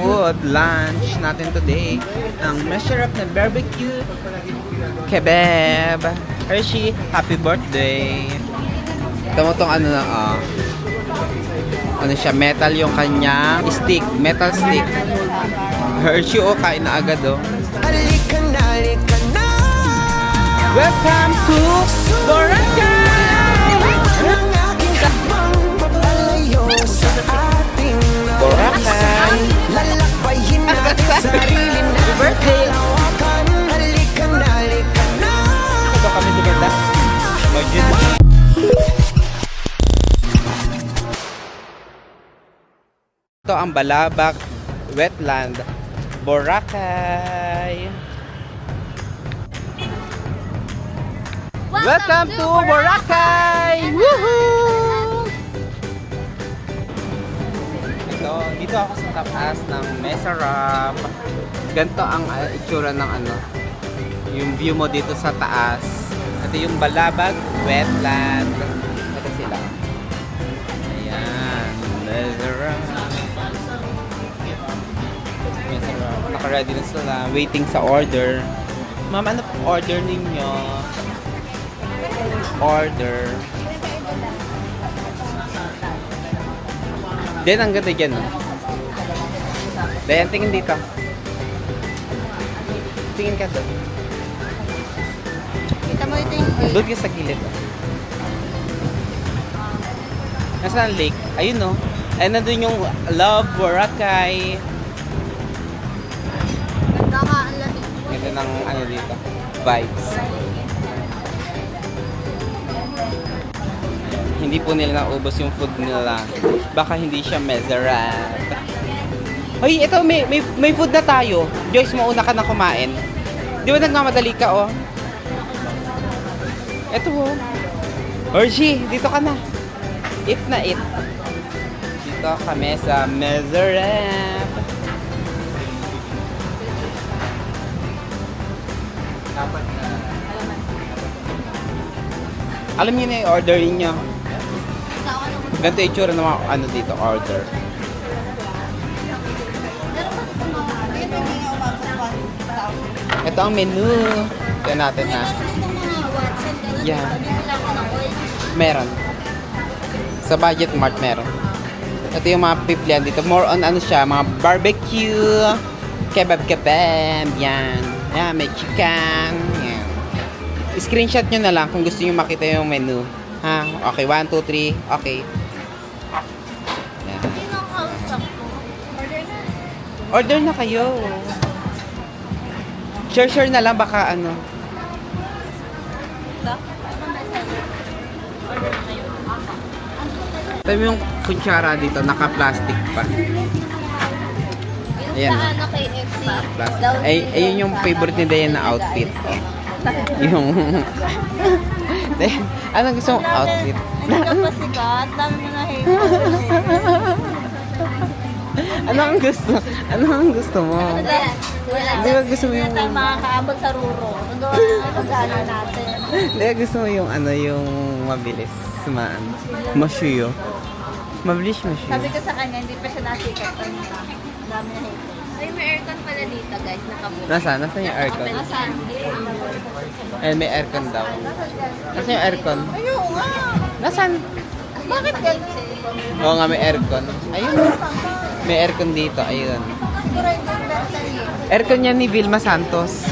food, lunch natin today. Ang masarap na barbecue kebab. Hershey, happy birthday. Ito mo tong ano na, ano siya, metal yung kanyang stick, metal stick. Hershey, kain na agad, Halika na, halika na. Welcome to Boracay! Ang aking habang papalayo sa ating Boracay! lalakbayin natin sarili na Happy birthday! kalawakan. Halika na, halika na. Ito kami together. Mag-yun. Ito ang Balabac Wetland, Boracay. Welcome to Boracay! Woohoo! Ito, dito ako sa taas ng Mesarap. Ganito ang itsura ng ano, yung view mo dito sa taas. Ito yung Balabac Wetland. Ito sila. Ayan, Mesarap. Naka-ready na sila, waiting sa order. Ma'am, ano po order ninyo? Order. Then, ang ganda dyan, no? Dayan, tingin dito. Tingin ka doon. Kita mo ito yung lake. Doon ka sa gilid. Nasaan ang lake? Ayun, no? Ay, nandun yung Love Boracay. Ganda ka, ang lamig. Ganda ng ano dito. Vibes. Hindi po nila naubos yung food nila. Baka hindi siya masarap. Hoy, ito may food na tayo. Joyce, mauna ka na kumain. Di ba nagmamadali ka, oh? Ito, oh. Orgy, dito ka na. Eat na eat. Dito kami sa masarap. Dapat na. Alam niyo na yung order niyo. Ganito yung itsura ng mga ano dito, order. Ito ang menu. Ito natin na. Yeah. Meron. Sa Budget Mart meron. Ito yung mga piplian dito. More on ano siya, mga barbecue, kebab-kebab, yan. Yan, may chicken. Yan. Screenshot nyo na lang kung gusto nyo makita yung menu. Ha? Okay, 1, 2, 3. Okay. Yan. Sino ang kausap ko? Order na. Order na kayo. Share na lang baka ano. Order na kayo. Ito yung kutsara dito, naka-plastic pa. Yung Ayan. sa ano kay FC. Plastic. Ay, ayun yung favorite ni Dayan na outfit. Oh. Yung... Anong gusto mong outfit? Hindi ka pa sikat. Dami mo na hate. Ano ang gusto? Ano ang gusto mo? Di ba gusto mo yung... Hindi tayo makakaabot sa ruro. Doon ang pag-ano natin. Di ba gusto mo yung ano, yung mabilis? Mashuyo. Mabilis mashuyo. Sabi ko sa kanya, hindi pa siya nasikat. Ang dami na hate. Ay, may aircon pala dito, guys. Nakabuka. Nasaan? Nasaan yung aircon? Nasaan? Eh, may aircon daw. Nasaan yung aircon? Ayun nga. Nasaan? Bakit ganyan? Oo nga, may aircon. Ayun. May aircon dito. Ayun. Siguro yung battery. Aircon yan ni Vilma Santos.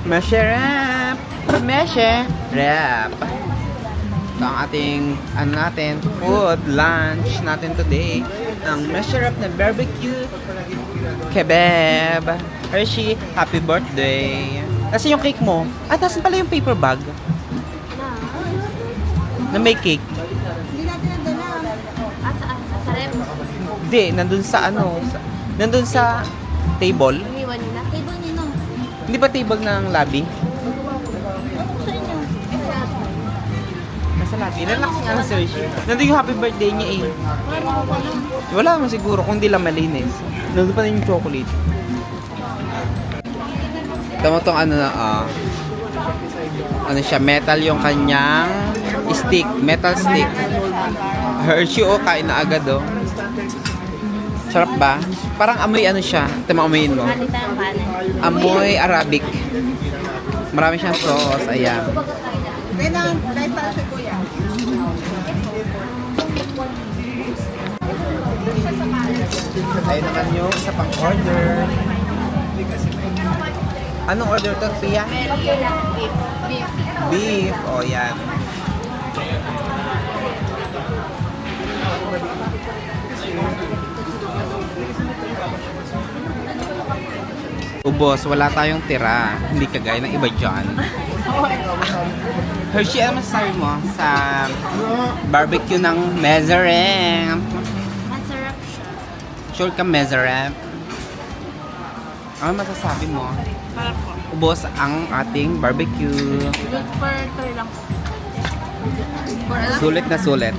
Masarap! Masarap! Ito ang ating, ano natin, food, lunch natin today. Ang masarap na barbecue kebab. Hershey, happy birthday. Nasaan yung cake mo? At nasaan pala yung paper bag? Na may cake. Hindi natin nadala. Saan? Sa rem? Hindi, nandun sa ano, nandun sa table. Iniwan nila. Table niyo no. Hindi ba table ng lobby? Ano sa inyo? Nasa lobby. Relax nga na, Sir. Nandun yung happy birthday niya eh. Wala naman siguro, kung di lang malinis. Nandun pa rin yung chocolate. Tama tong ano na, ano siya, metal yung kanyang Stick, metal stick. Hershey, oh, kain na agad, oh. Sarap ba? Parang amoy ano siya. Ito maamoyin mo. Halita ang kanan. Amoy Arabic. Marami siyang sauce. Ayan. Dahil para sa kuya. Ayun naman yung sa pang-order. Anong order to, Pia? Beef. Beef. O, yan. Ubos, wala tayong tira. Hindi kagaya ng iba dyan. Hershey, ano masasabi mo sa barbecue ng Mezerem? Masarap siya. Sure ka Mezerem? Ano masasabi mo? Parang po. Ubos ang ating barbecue. Good for 3 lang po. For alam? Sulit na sulit.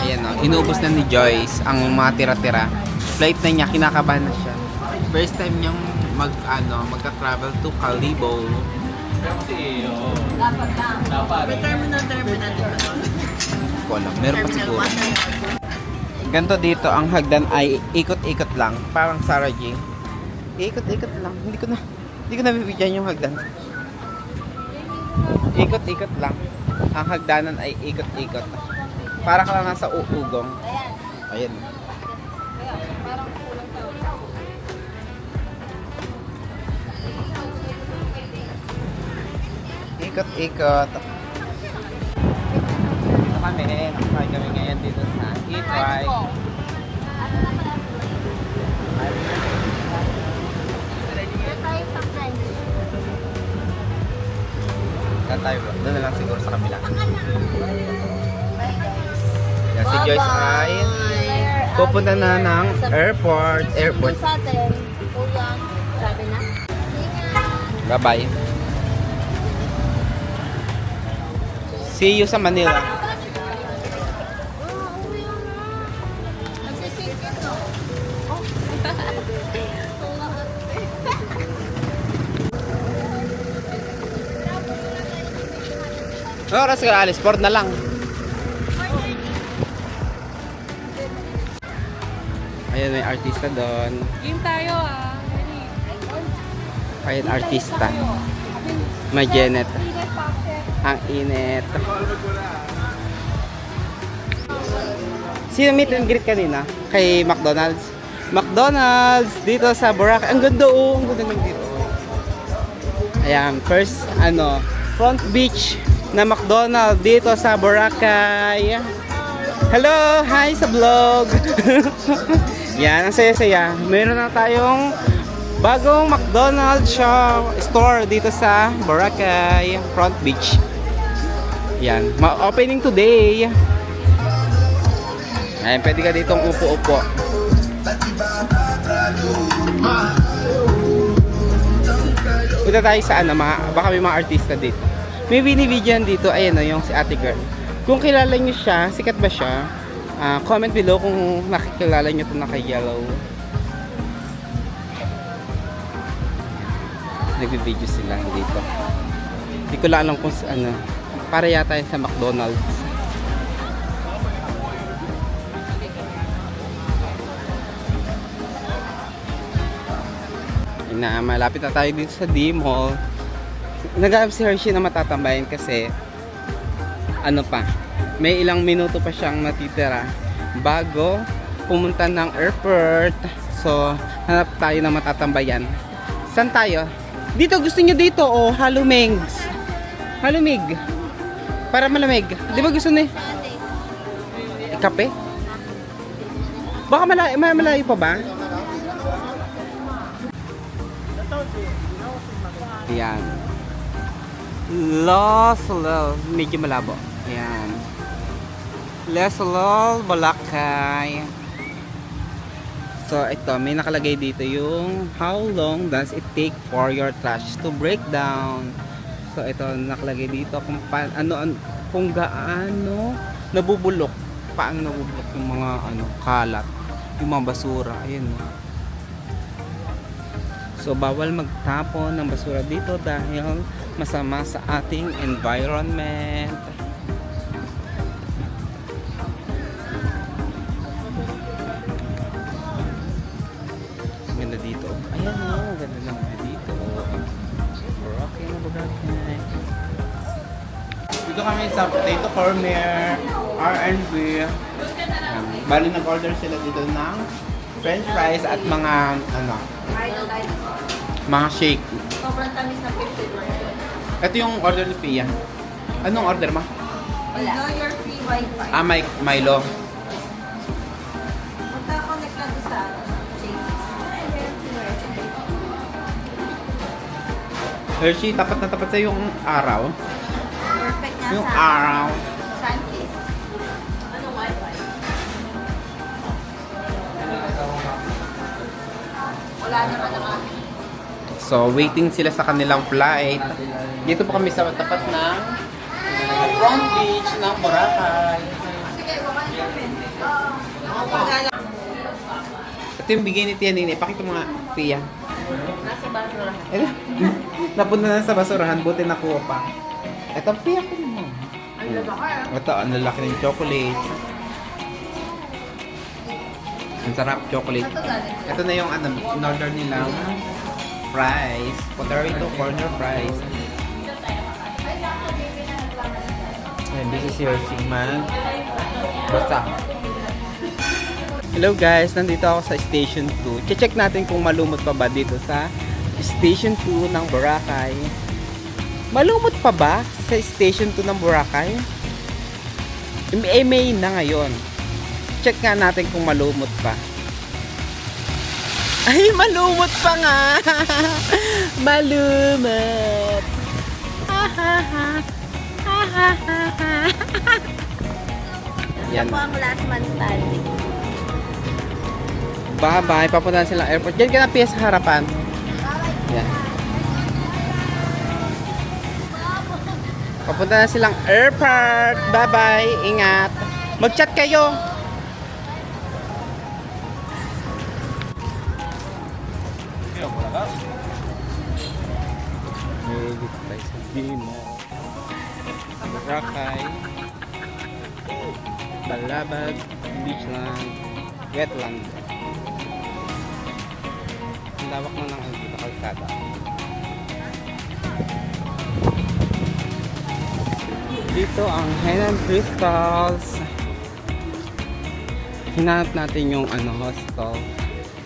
Ayan o, inuubos na ni Joyce ang mga tira-tira. Flight na niya, kinakabahan na siya. First time niyang magka-travel to Calibo. Dapat. Terminal, diba? Wala, meron pa siguro. Ganito dito, ang hagdan ay ikot-ikot lang. Parang Sarah G. Ikot-ikot lang. Hindi ko na bibigyan yung hagdan. Ikot-ikot lang. Ang hagdanan ay ikot-ikot. Para ka lang nasa uugong. Ayan. Ikot-ikot. Ito kami. Nakakain kami ngayon dito sa Eat Right. Tayo ba? Doon na lang siguro sa kabila. Yan, si Joyce ay pupunta na ng airport. Sa atin, kulang. Sabi na. Bye-bye. See you sa Manila. Ano oras ka alis? 4 na lang. Ayan, may artista doon. Game tayo Ayan, artista. May Janet. Ang init. Sino meet and greet kanina? Kay McDonald's. McDonald's dito sa Boracay. Ang ganda oh. Ang ganda ng dito. Ayan, first front beach na McDonald's dito sa Boracay. Hello! Hi sa vlog! Yan, ang saya-saya. Meron na tayong bagong McDonald's store dito sa Boracay Front Beach. Yan, opening today. Ayan, pwede ka ditong upo-upo. Punta tayo sa baka may mga artista dito. May binibidyan dito, ayan yung si Ate Girl. Kung kilala nyo siya, sikat ba siya? Comment below kung nakikilala nyo ito naka-yellow. Nagbe-video sila dito. Hindi ko lang alam kung para yata sa McDonald's. Malapit na tayo dito sa D-Mall. Nag-aam si Hershey na matatambayan kasi may ilang minuto pa siyang natitira bago pumunta ng airport. So, hanap tayo na matatambayan. Saan tayo? Dito, gusto niyo dito, halumig. Halumig. Para malamig. Di ba gusto ni? Kape? Baka malayo pa ba? Ayan. Losolol. Medyo malabo. Ayan. Losolol, Boracay. So, ito. May nakalagay dito yung how long does it take for your trash to break down. So, ito. Nakalagay dito kung kung gaano nabubulok. Paano nabubulok yung mga kalat. Yung mga basura. Ayan. So, bawal magtapon ng basura dito dahil masama sa ating environment. Ganda dito. Ayan o, ganda lang dito. Boracay na Boracay. Dito kami sa Potato Corner, R&B. Bali nag-order sila dito ng french fries at mga ano, mga shake. Sobrang tamis na 50%. Ito yung order ni Pia. Anong order ma? Wala. Enjoy your free wifi. Ah, Milo. Magka-connect lang sa Hershey, tapat na tapat sa yung araw. Perfect nga Yung sa araw. Sunkist. Ano wifi? Wala naman naman. So, waiting sila sa kanilang flight. Dito po kami sa tapat ng front beach ng Boracay. Sige, baka namin. Ito yung bigay ni Tia Nini. Pakita mo nga, Pia. Nasa basura. Eh, napunta na sa basurahan. Buti nakuha pa. Ito, Pia ko mo. Ang lalaki. Ito, ang lalaki ng chocolate. Ang sarap chocolate. Ito galing. Ito na yung ano, in-order nilang fries. Potato corner fries. And this is your Sigman. Basta. Hello guys, nandito ako sa Station 2. Che-check natin kung malumot pa ba dito sa Station 2 ng Boracay. Malumot pa ba sa Station 2 ng Boracay? May na ngayon. Check nga natin kung malumot pa. Ay, malumot pa nga! Malumot! Yan. Ako ang last man standing. Bye-bye. Papunta na silang airport. Diyan ka na Pia sa harapan. Yan. Papunta na silang airport. Bye-bye. Ingat. Mag-chat kayo. Dito tayo sa Bimo. Boracay. Balabag. Beachland. Wetland. Ang lawak na ng dito kalsada. Dito ang Henan Crystals. Hinanap natin yung hostel.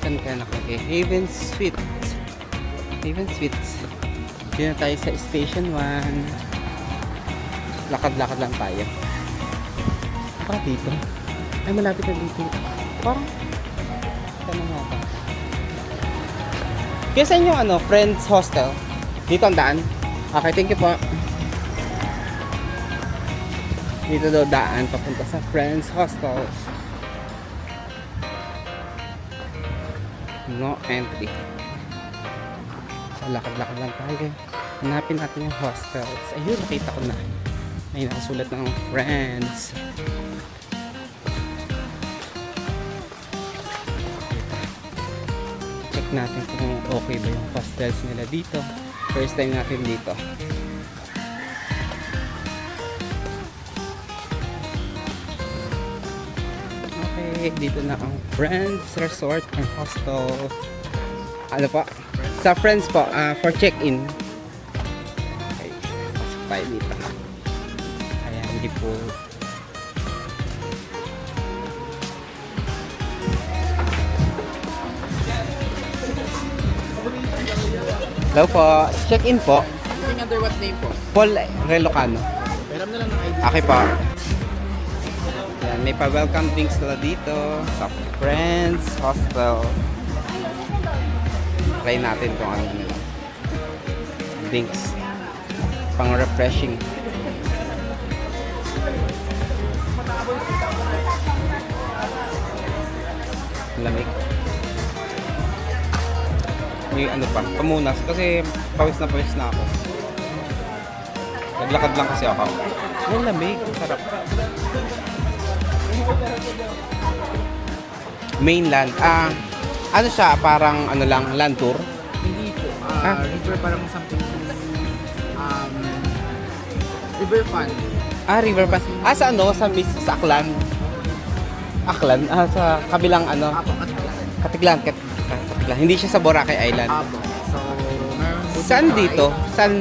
Saan kaya nakalagay? Haven Suites. Haven Suites. Dito na tayo sa Station 1. Lakad-lakad lang tayo. Para dito. Ay, malapit na dito. Parang saan nga ba? Kaya saan yung Friends Hostel? Dito ang daan? Okay, thank you po. Dito daw daan papunta sa Friends Hostels. No entry. So, lakad-lakad lang tayo. Hanapin natin yung hostels. Ayun, nakita ko na. May nakasulat ng Friends. Check natin kung okay ba yung hostels nila dito. First time natin dito. Okay, dito na ang Friends Resort and Hostel. Ano po? Sa Friends po, for check-in. Okay, pasok tayo dito. Ayan, hindi po. Hello po, check-in po. Something under what name po? Paul Relocano. Meron na lang ng ID. Okay po. Yan, may pa-welcome drinks na dito sa Friends Hostel. Try natin kung ano nila. Drinks. Pang-refreshing. Lamig. May pa, pamunas. Kasi pawis na ako. Naglakad lang kasi ako. Ang lamig. Sarap. Mainland. Ano siya? Parang lang, land tour? Hindi River parang something, river fun. River Pass. Sa ano? Sa Aklan. Aklan? Sa kabilang ano? Apo, Katiklan. Katiglan. Katiglan. Hindi siya sa Boracay Island. Apo. So, meron po Saan siya dito? Saan?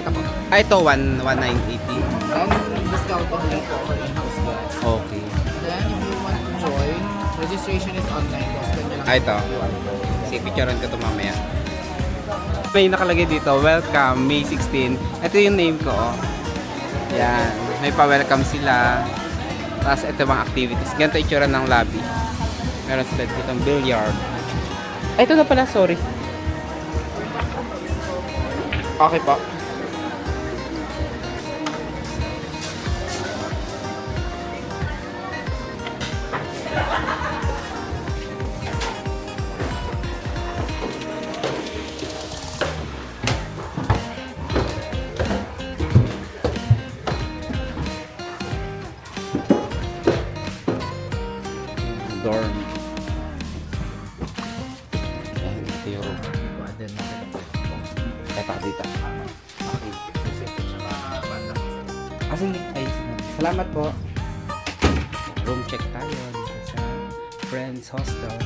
Ito po. Ito, 1980. Then, discount po dito for in-house guests. Okay. Then, if you want to join, registration is online. Spend nyo lang Ito. Sige, picturean ko ito mamaya. May nakalagay dito, welcome, May 16. Ito yung name ko, oh. Yan. May pa-welcome sila. Tapos ito mga activities. Ganito itsura ng lobby. Meron sila ditong billiard. Ito na pala, sorry. Okay po. Dorm. Yan, ito yung room. Then, Ito dito. okay. Susi po siya banda. Sige. Ay, sige. Salamat po. Room check tayo dito sa Friends Hostel.